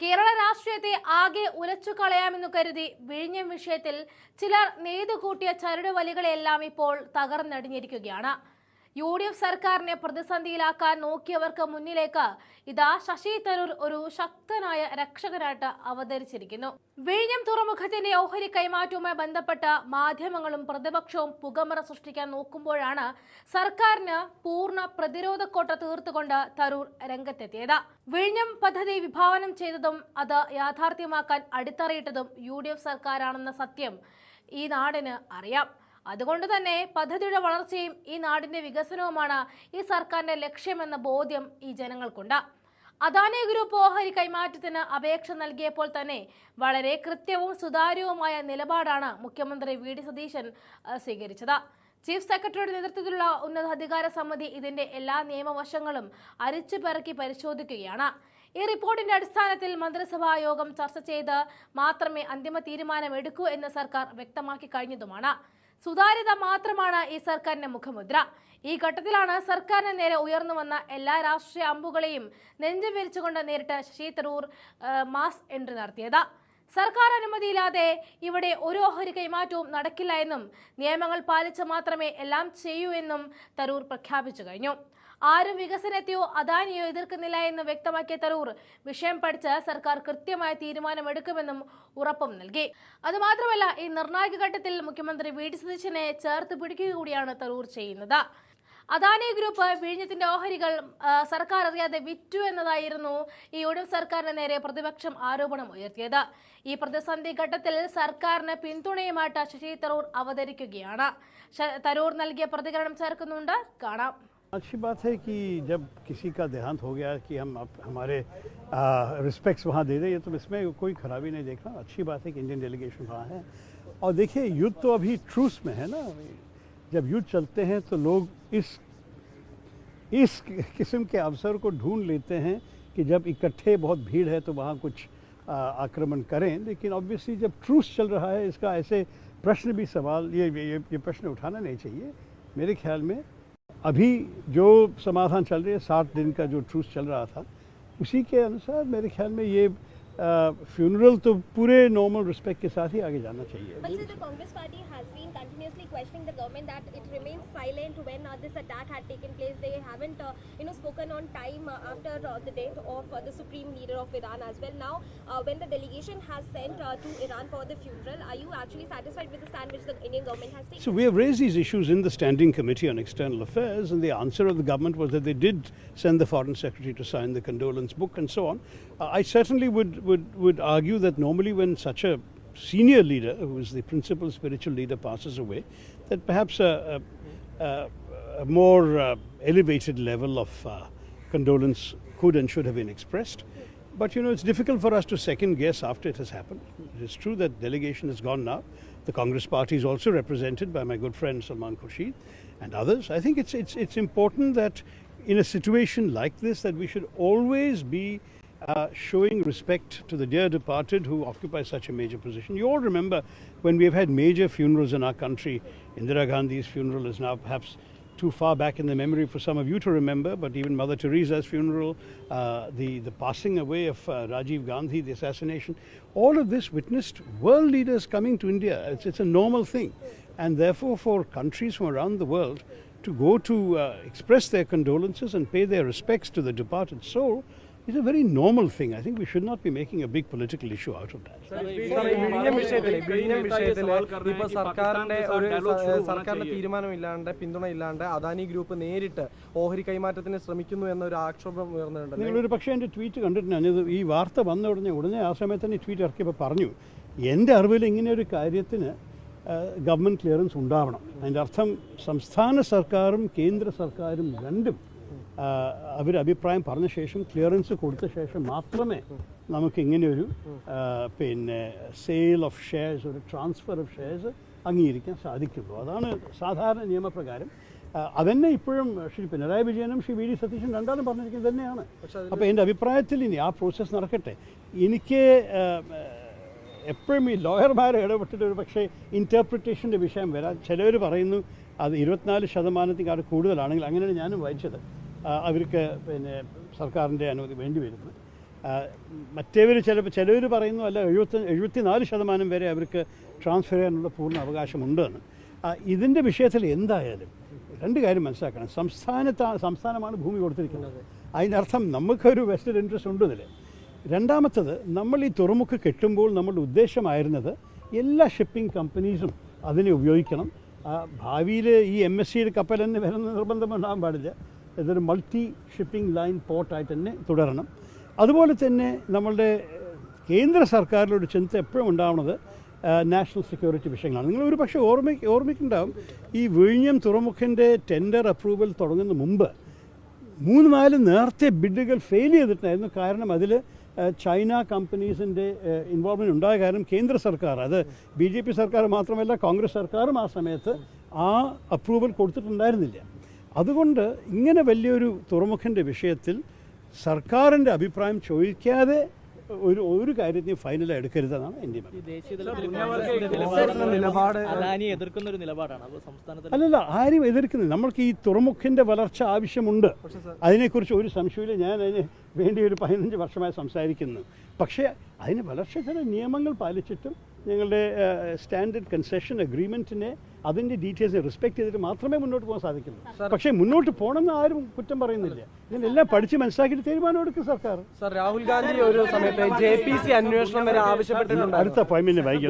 കേരള രാഷ്ട്രീയത്തെ ആകെ ഉലച്ചു കളയാമെന്നു കരുതി വിഴിഞ്ഞം വിഷയത്തിൽ ചിലർ നെയ്തുകൂട്ടിയ ചരടുവലികളെല്ലാം ഇപ്പോൾ തകർന്നടിഞ്ഞിരിക്കുകയാണ്. UDF സർക്കാരിനെ പ്രതിസന്ധിയിലാക്കാൻ നോക്കിയവർക്ക് മുന്നിലേക്ക് ഇതാ ശശി തരൂർ ഒരു ശക്തനായ രക്ഷകനായിട്ട് അവതരിച്ചിരിക്കുന്നു. വിഴിഞ്ഞം തുറമുഖത്തിന്റെ ഓഹരി കൈമാറ്റവുമായി ബന്ധപ്പെട്ട മാധ്യമങ്ങളും പ്രതിപക്ഷവും പുകമറ സൃഷ്ടിക്കാൻ നോക്കുമ്പോഴാണ് സർക്കാരിന് പൂർണ്ണ പ്രതിരോധക്കോട്ട തീർത്തുകൊണ്ട് തരൂർ രംഗത്തെത്തിയത്. വിഴിഞ്ഞം പദ്ധതി വിഭാവനം ചെയ്തതും അത് യാഥാർത്ഥ്യമാക്കാൻ അടിത്തറയിട്ടതും UDF സർക്കാരാണെന്ന സത്യം ഈ നാടിന് അറിയാം. അതുകൊണ്ട് തന്നെ പദ്ധതിയുടെ വളർച്ചയും ഈ നാടിന്റെ വികസനവുമാണ് ഈ സർക്കാരിന്റെ ലക്ഷ്യമെന്ന ബോധ്യം ഈ ജനങ്ങൾക്കുണ്ട്. അദാനി ഗ്രൂപ്പ് ഓഹരി കൈമാറ്റത്തിന് അപേക്ഷ നൽകിയപ്പോൾ തന്നെ വളരെ കൃത്യവും സുതാര്യവുമായ നിലപാടാണ് മുഖ്യമന്ത്രി VD സതീശൻ സ്വീകരിച്ചത്. ചീഫ് സെക്രട്ടറിയുടെ നേതൃത്വത്തിലുള്ള ഉന്നതാധികാര സമിതി ഇതിന്റെ എല്ലാ നിയമവശങ്ങളും അരിച്ചുപെറുക്കി പരിശോധിക്കുകയാണ്. ഈ റിപ്പോർട്ടിന്റെ അടിസ്ഥാനത്തിൽ മന്ത്രിസഭാ യോഗം ചർച്ച ചെയ്ത് മാത്രമേ അന്തിമ തീരുമാനമെടുക്കൂ എന്ന് സർക്കാർ വ്യക്തമാക്കി കഴിഞ്ഞതുമാണ്. സുതാര്യത മാത്രമാണ് ഈ സർക്കാരിന്റെ മുഖമുദ്ര. ഈ ഘട്ടത്തിലാണ് സർക്കാരിന് നേരെ ഉയർന്നു വന്ന എല്ലാ രാഷ്ട്രീയ അമ്പുകളെയും നെഞ്ചു വിരിച്ചുകൊണ്ട് നേരിട്ട് ശശി തരൂർ മാസ് എൻട്രി നടത്തിയത്. സർക്കാർ അനുമതിയില്ലാതെ ഇവിടെ ഒരു ഓഹരി കൈമാറ്റവും നടക്കില്ല എന്നും നിയമങ്ങൾ പാലിച്ച് മാത്രമേ എല്ലാം ചെയ്യൂ എന്നും തരൂർ പ്രഖ്യാപിച്ചു കഴിഞ്ഞു. ആരും വികസനത്തെയോ അദാനിയോ എതിർക്കുന്നില്ല എന്ന് വ്യക്തമാക്കിയ തരൂർ വിഷയം പഠിച്ച് സർക്കാർ കൃത്യമായ തീരുമാനമെടുക്കുമെന്നും ഉറപ്പും നൽകി. അതുമാത്രമല്ല, ഈ നിർണായക ഘട്ടത്തിൽ മുഖ്യമന്ത്രി VD സതീശനെ ചേർത്ത് പിടിക്കുക കൂടിയാണ് തരൂർ ചെയ്യുന്നത്. അദാനി ഗ്രൂപ്പ് വിഴിഞ്ഞത്തിന്റെ ഓഹരികൾ സർക്കാർ അറിയാതെ വിറ്റു എന്നതായിരുന്നു ഈ UDF സർക്കാരിന് നേരെ പ്രതിപക്ഷം ആരോപണം ഉയർത്തിയത്. ഈ പ്രതിസന്ധി ഘട്ടത്തിൽ സർക്കാരിന് പിന്തുണയുമായിട്ട് ശശി തരൂർ അവതരിക്കുകയാണ്. തരൂർ നൽകിയ പ്രതികരണം ചേർക്കുന്നുണ്ട്, കാണാം. अच्छी बात है कि जब किसी का देहांत हो गया कि हम हमारे रिस्पेक्ट्स वहाँ दे दें, ये तो इसमें कोई खराबी नहीं देखना. अच्छी बात है कि इंडियन डेलीगेशन वहाँ है. और देखिए, युद्ध तो अभी ट्रूस में है ना. जब युद्ध चलते हैं तो लोग इस किस्म के अवसर को ढूंढ लेते हैं कि जब इकट्ठे बहुत भीड़ है तो वहाँ कुछ आक्रमण करें. लेकिन ऑब्वियसली जब ट्रूस चल रहा है, इसका ऐसे प्रश्न भी सवाल ये प्रश्न उठाना नहीं चाहिए. मेरे ख्याल में अभी जो समाधान चल रही है, 60 दिन का जो ट्रूस चल रहा था, उसी के अनुसार मेरे ख्याल में ये फ्यूनरल तो पूरे नॉर्मल रिस्पेक्ट के साथ ही आगे जाना चाहिए. But the Congress party has been continuously questioning the government that it remains silent when this attack had taken place. They haven't spoken on time after the death of the supreme leader of Iran as well. Now when the delegation has sent to Iran for the funeral, are you actually satisfied with the stand which the Indian government has taken? So we have raised these issues in the Standing Committee on External Affairs, and the answer of the government was that they did send the Foreign Secretary to sign the condolence book and so on. I certainly would argue that normally when such a senior leader, who is the principal spiritual leader, passes away, that perhaps a more elevated level of condolence could and should have been expressed. But it's difficult for us to second guess after it has happened. It is true that delegation has gone now. The Congress party is also represented by my good friend Salman Khurshid and others. I think it's important that in a situation like this, that we should always be showing respect to the dear departed who occupy such a major position. You all remember when we have had major funerals in our country. Indira Gandhi's funeral is now perhaps too far back in the memory for some of you to remember, but even Mother Teresa's funeral, the passing away of Rajiv Gandhi, the assassination, all of this witnessed world leaders coming to India. It's a normal thing, and therefore for countries from around the world to go to express their condolences and pay their respects to the departed soul is a very normal thing. I think we should not be making a big political issue out of that. വിഴിഞ്ഞം വിഷയത്തിൽ ഇപ്പോൾ സർക്കാരിന്റെ തീരുമാനമില്ലാണ്ട്, പിന്തുണയില്ലാണ്ട് Adani group നേരിട്ട് ഓഹരി കൈമാറ്റത്തിന് ശ്രമിക്കുന്നു എന്നൊരു ആക്ഷേപം ഉയർന്നിട്ടുണ്ട്. നിങ്ങളൊരു പക്ഷേ എൻ്റെ ട്വീറ്റ് കണ്ടിട്ടുണ്ട്. ഈ വാർത്ത വന്ന ഉടനെ ആ സമയത്ത് തന്നെ ട്വീറ്റ് ഇറക്കിയപ്പോൾ പറഞ്ഞു, എൻ്റെ അറിവിൽ ഇങ്ങനെ ഒരു കാര്യത്തിന് ഗവൺമെൻറ് ക്ലിയറൻസ് ഉണ്ടാവണം. അതിൻ്റെ അർത്ഥം സംസ്ഥാന സർക്കാരും കേന്ദ്ര സർക്കാരും രണ്ടും അവർ അഭിപ്രായം പറഞ്ഞ ശേഷം, ക്ലിയറൻസ് കൊടുത്ത ശേഷം മാത്രമേ നമുക്ക് ഇങ്ങനെയൊരു സെയിൽ ഓഫ് ഷെയർസ്, ഒരു ട്രാൻസ്ഫർ ഓഫ് ഷെയർസ് അംഗീകരിക്കാൻ സാധിക്കുള്ളൂ. അതാണ് സാധാരണ നിയമപ്രകാരം. അതന്നെ ഇപ്പോഴും ശ്രീ പിണറായി വിജയനും ശ്രീ VD സതീശൻ രണ്ടാളും പറഞ്ഞിരിക്കുന്നത് തന്നെയാണ്. അപ്പോൾ എൻ്റെ അഭിപ്രായത്തിൽ ഇനി ആ പ്രോസസ്സ് നടക്കട്ടെ. എനിക്ക് എപ്പോഴും ഈ ലോയർമാരെ ഇടപെട്ടിട്ട് ഒരു പക്ഷേ ഇൻറ്റർപ്രിറ്റേഷൻ്റെ വിഷയം വരാം. ചിലവർ പറയുന്നു അത് 24% കൂടുതലാണെങ്കിൽ, അങ്ങനെയാണ് ഞാനും വായിച്ചത്, അവർക്ക് സർക്കാരിൻ്റെ അനുമതി വേണ്ടി വരുന്നത്. മറ്റേവർ ചിലവർ പറയുന്നു അല്ല 74% വരെ അവർക്ക് ട്രാൻസ്ഫർ ചെയ്യാനുള്ള പൂർണ്ണ അവകാശമുണ്ടെന്ന്. ഇതിൻ്റെ വിഷയത്തിൽ എന്തായാലും രണ്ട് കാര്യം മനസ്സിലാക്കണം. സംസ്ഥാനമാണ് ഭൂമി കൊടുത്തിരിക്കുന്നത്. അതിനർത്ഥം നമുക്കൊരു വെസ്റ്റഡ് ഇൻട്രസ്റ്റ് ഉണ്ട് ഇതിൽ. രണ്ടാമത്തത്, നമ്മൾ ഈ തുറമുഖം കെട്ടുമ്പോൾ നമ്മളുടെ ഉദ്ദേശമായിരുന്നത് എല്ലാ ഷിപ്പിംഗ് കമ്പനീസും അതിനെ ഉപയോഗിക്കണം. ഭാവിയിൽ ഈ MSCയുടെ കപ്പൽ തന്നെ വരുന്ന നിർബന്ധമുണ്ടാകാൻ പാടില്ല. ഇതൊരു മൾട്ടി ഷിപ്പിംഗ് ലൈൻ പോർട്ടായിട്ട് തന്നെ തുടരണം. അതുപോലെ തന്നെ നമ്മളുടെ കേന്ദ്ര സർക്കാരിലൊരു ചിന്ത എപ്പോഴും ഉണ്ടാവുന്നത് നാഷണൽ സെക്യൂരിറ്റി വിഷയങ്ങളാണ്. നിങ്ങൾ ഒരു പക്ഷേ ഓർമ്മിക്കുന്നുണ്ടാവും, ഈ വിഴിഞ്ഞം തുറമുഖൻ്റെ ടെൻഡർ അപ്രൂവൽ തുടങ്ങുന്ന മുമ്പ് 3-4 നേരത്തെ ബിഡുകൾ ഫെയിൽ ചെയ്തിട്ടുണ്ടായിരുന്നു. കാരണം അതിൽ ചൈന കമ്പനീസിൻ്റെ ഇൻവോൾവ്മെൻറ്റ് ഉണ്ടായ കാരണം കേന്ദ്ര സർക്കാർ, അത് BJP സർക്കാർ മാത്രമല്ല കോൺഗ്രസ് സർക്കാരും ആ സമയത്ത് ആ അപ്രൂവൽ കൊടുത്തിട്ടുണ്ടായിരുന്നില്ല. അതുകൊണ്ട് ഇങ്ങനെ വലിയൊരു തുറമുഖൻ്റെ വിഷയത്തിൽ സർക്കാരിൻ്റെ അഭിപ്രായം ചോദിക്കാതെ ഒരു കാര്യത്തിന് ഫൈനലായി എടുക്കരുതെന്നാണ് എൻ്റെ അല്ലല്ല ആരും എതിർക്കുന്നത്. നമ്മൾക്ക് ഈ തുറമുഖൻ്റെ വളർച്ച ആവശ്യമുണ്ട്, അതിനെക്കുറിച്ച് ഒരു സംശയമില്ല. ഞാൻ അതിന് വേണ്ടി ഒരു 15 വർഷമായി സംസാരിക്കുന്നു. പക്ഷേ അതിന് വളർച്ച ചില നിയമങ്ങൾ പാലിച്ചിട്ടും ഞങ്ങളുടെ സ്റ്റാൻഡേർഡ് കൺസെഷൻ അഗ്രിമെൻറ്റിനെ അതിൻ്റെ ഡീറ്റെയിൽസ് റെസ്പെക്ട് ചെയ്തിട്ട് മാത്രമേ മുന്നോട്ട് പോകാൻ സാധിക്കുള്ളൂ. പക്ഷേ മുന്നോട്ട് പോകണമെന്ന് ആരും കുറ്റം പറയുന്നില്ല. ഇതിനെല്ലാം പഠിച്ച് മനസ്സിലാക്കിയിട്ട് തീരുമാനം എടുക്കും സർക്കാർ. രാഹുൽ ഗാന്ധി ഒരു സമയത്ത് JPC അന്വേഷണം വരെ ആവശ്യപ്പെട്ടിട്ടുണ്ട്. അടുത്ത പോയിന്റിന് വൈകി